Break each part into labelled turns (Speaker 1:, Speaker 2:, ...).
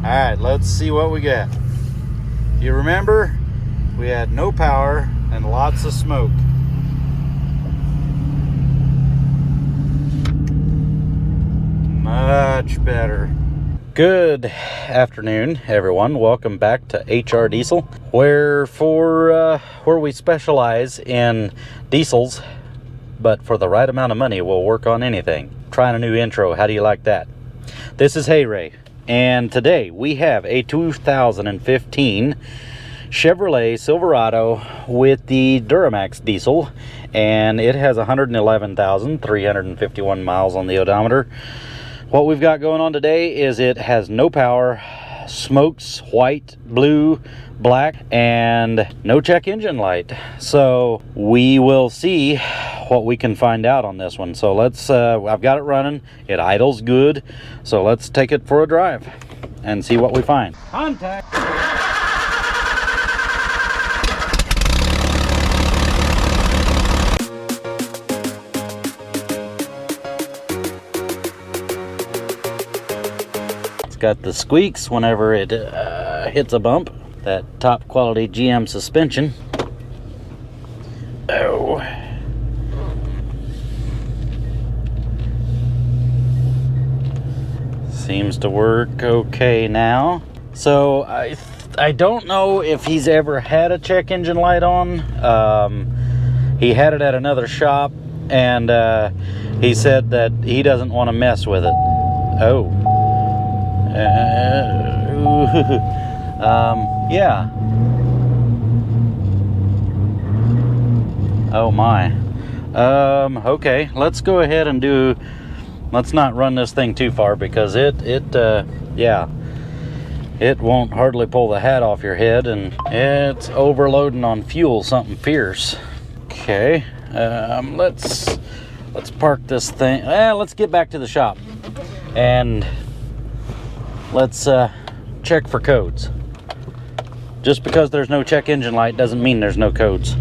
Speaker 1: Alright, let's see what we got. You remember, we had no power and lots of smoke. Much better. Good afternoon, everyone. Welcome back to HR Diesel, where we specialize in diesels, but for the right amount of money, we'll work on anything. Trying a new intro. How do you like that? This is Hey Ray, and today we have a 2015 Chevrolet Silverado with the Duramax diesel, and it has 111,351 miles on the odometer. What we've got going on today is it has no power, smokes white, blue, black, and no check engine light. So we will see what we can find out on this one. So let's, I've got it running, it idles good. So let's take it for a drive and see what we find. Contact. Got the squeaks whenever it hits a bump. That top quality GM suspension. Oh. Seems to work okay now. So I don't know if he's ever had a check engine light on. He had it at another shop, and he said that he doesn't want to mess with it. Oh. Yeah. Oh my. Okay, let's go ahead and let's not run this thing too far, because yeah, it won't hardly pull the hat off your head, and it's overloading on fuel something fierce. Okay, let's park this thing. Let's get back to the shop and let's check for codes. Just because there's no check engine light doesn't mean there's no codes.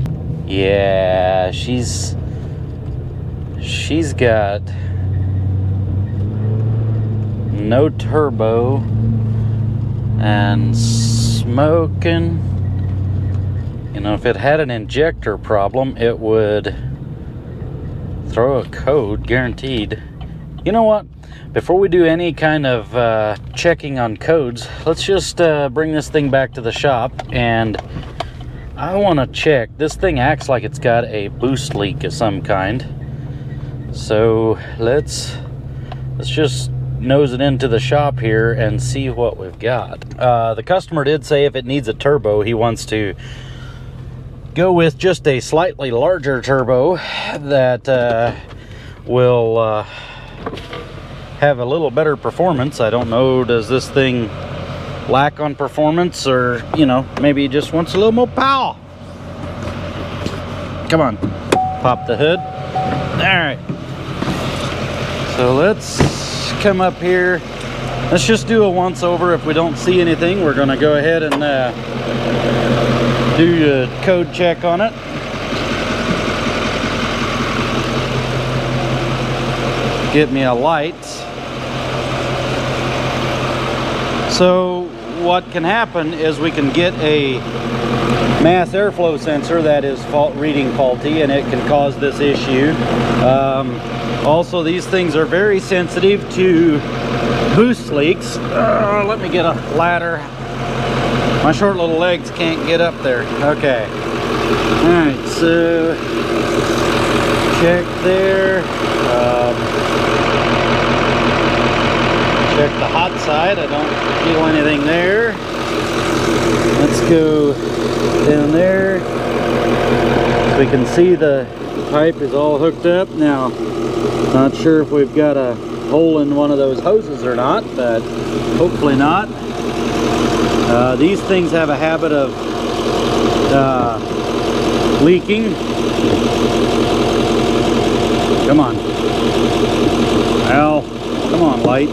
Speaker 1: Yeah, she's got no turbo and smoking. You know, if it had an injector problem, it would throw a code, guaranteed. You know what? Before we do any kind of checking on codes, let's just bring this thing back to the shop, and I want to check. This thing acts like it's got a boost leak of some kind. So let's just nose it into the shop here and see what we've got. The customer did say if it needs a turbo, he wants to go with just a slightly larger turbo that will have a little better performance. I don't know, does this thing lack on performance, or, you know, maybe he just wants a little more power. Come on, pop the hood. All right, so let's come up here. Let's just do a once over. If we don't see anything, we're gonna go ahead and do a code check on it. Get me a light. So what can happen is we can get a mass airflow sensor that is reading faulty, and it can cause this issue. Also, these things are very sensitive to boost leaks. Let me get a ladder. My short little legs can't get up there. Okay. All right, so check there. Check the hot side. I don't feel anything there. Let's go down there. We can see the pipe is all hooked up. Now, not sure if we've got a hole in one of those hoses or not, but hopefully not. These things have a habit of leaking. Come on. Well, come on, light.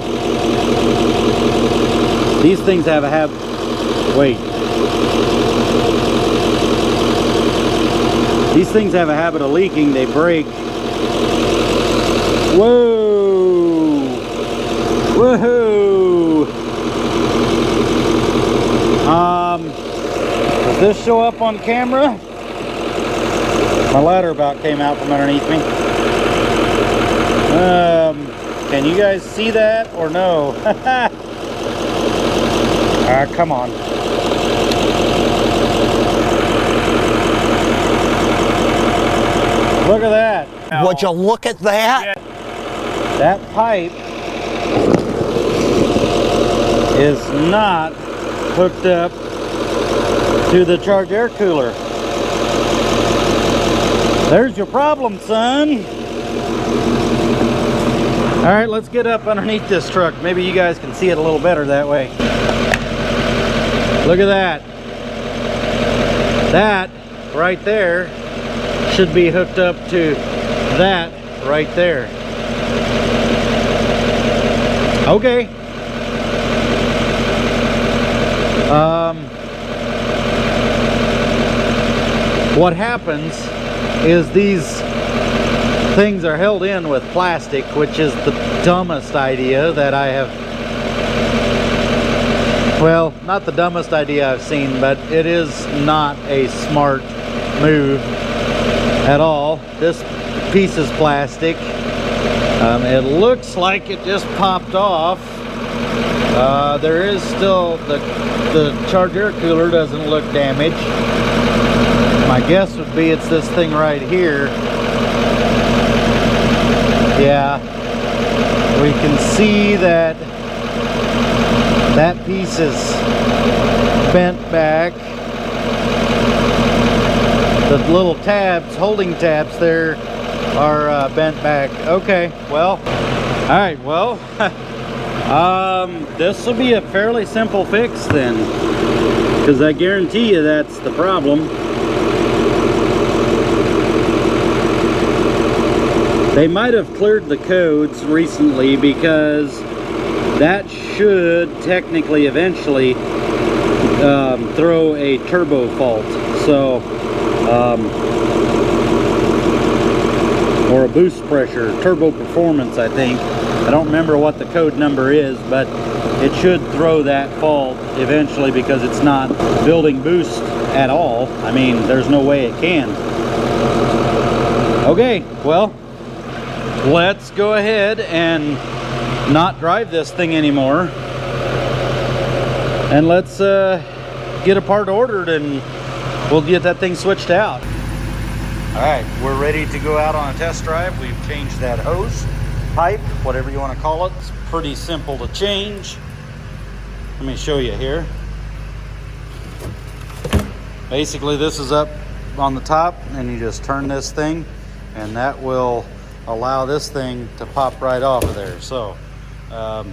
Speaker 1: These things have a habit. Wait. These things have a habit of leaking. They break. Whoa! Woohoo! this show up on camera? My ladder about came out from underneath me. Can you guys see that or no? Come on. Look at that.
Speaker 2: Would you look at that?
Speaker 1: That pipe is not hooked up to the charge air cooler. There's your problem, son. All right, let's get up underneath this truck. Maybe you guys can see it a little better that way. Look at that. That right there should be hooked up to that right there. Okay. What happens is these things are held in with plastic, which is the dumbest idea that I have. Well, not the dumbest idea I've seen, but it is not a smart move at all. This piece is plastic. It looks like it just popped off. There is still the charge air cooler doesn't look damaged. My guess would be it's this thing right here. Yeah, we can see that that piece is bent back. The little tabs, holding tabs there, are bent back. Okay, well, all right, well, this will be a fairly simple fix then, because I guarantee you that's the problem. They might have cleared the codes recently, because that should technically eventually throw a turbo fault. So, or a boost pressure, turbo performance, I think. I don't remember what the code number is, but it should throw that fault eventually, because it's not building boost at all. I mean, there's no way it can. Okay, well, let's go ahead and not drive this thing anymore, and let's get a part ordered and we'll get that thing switched out. All right, we're ready to go out on a test drive. We've changed that hose, pipe, whatever you want to call it. It's pretty simple to change. Let me show you here. Basically, this is up on the top, and you just turn this thing, and that will allow this thing to pop right off of there. So you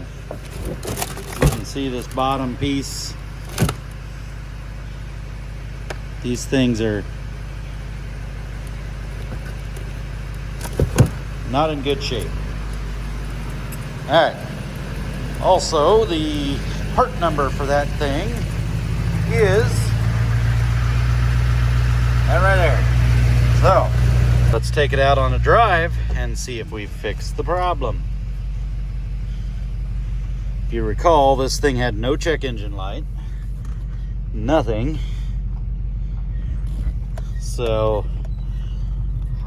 Speaker 1: can see this bottom piece. These things are not in good shape. All right, also the part number for that thing is that right there. So let's take it out on a drive and see if we've fixed the problem. If you recall, this thing had no check engine light, nothing. So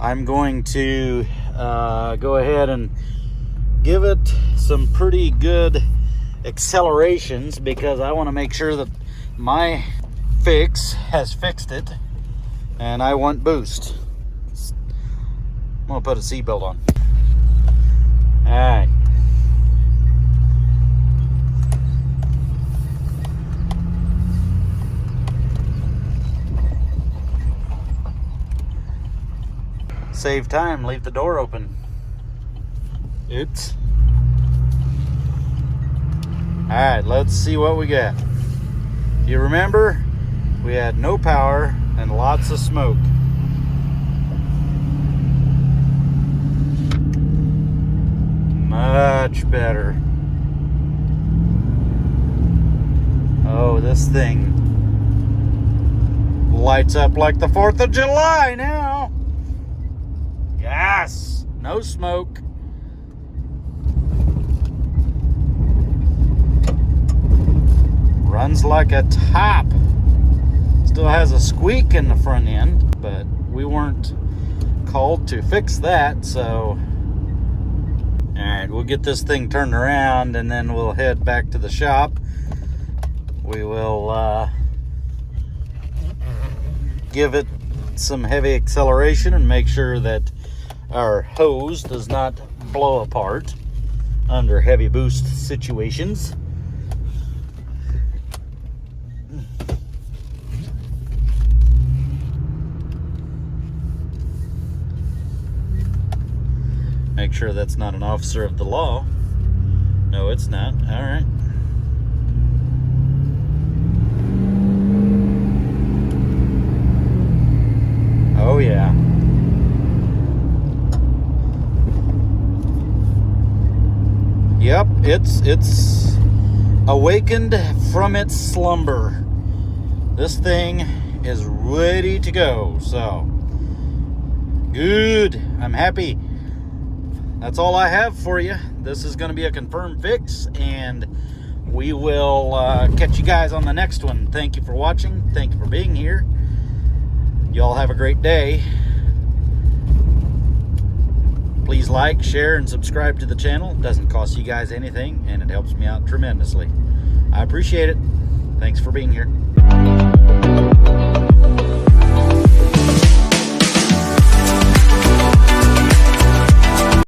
Speaker 1: I'm going to go ahead and give it some pretty good accelerations, because I want to make sure that my fix has fixed it, and I want boost. I'm gonna put a seatbelt on. All right. Save time, leave the door open. Oops. All right, let's see what we got. You remember, we had no power and lots of smoke. Much better. Oh, this thing lights up like the 4th of July now. Yes, no smoke. Runs like a top. It's Still has a squeak in the front end, but we weren't called to fix that, so alright, we'll get this thing turned around and then we'll head back to the shop. We will give it some heavy acceleration and make sure that our hose does not blow apart under heavy boost situations. Make sure that's not an officer of the law. No, it's not. All right. Oh yeah. Yep, it's awakened from its slumber. This thing is ready to go. So good. I'm happy. That's all I have for you. This is going to be a confirmed fix, and we will catch you guys on the next one. Thank you for watching. Thank you for being here. Y'all have a great day. Please like, share, and subscribe to the channel. It doesn't cost you guys anything, and it helps me out tremendously. I appreciate it. Thanks for being here.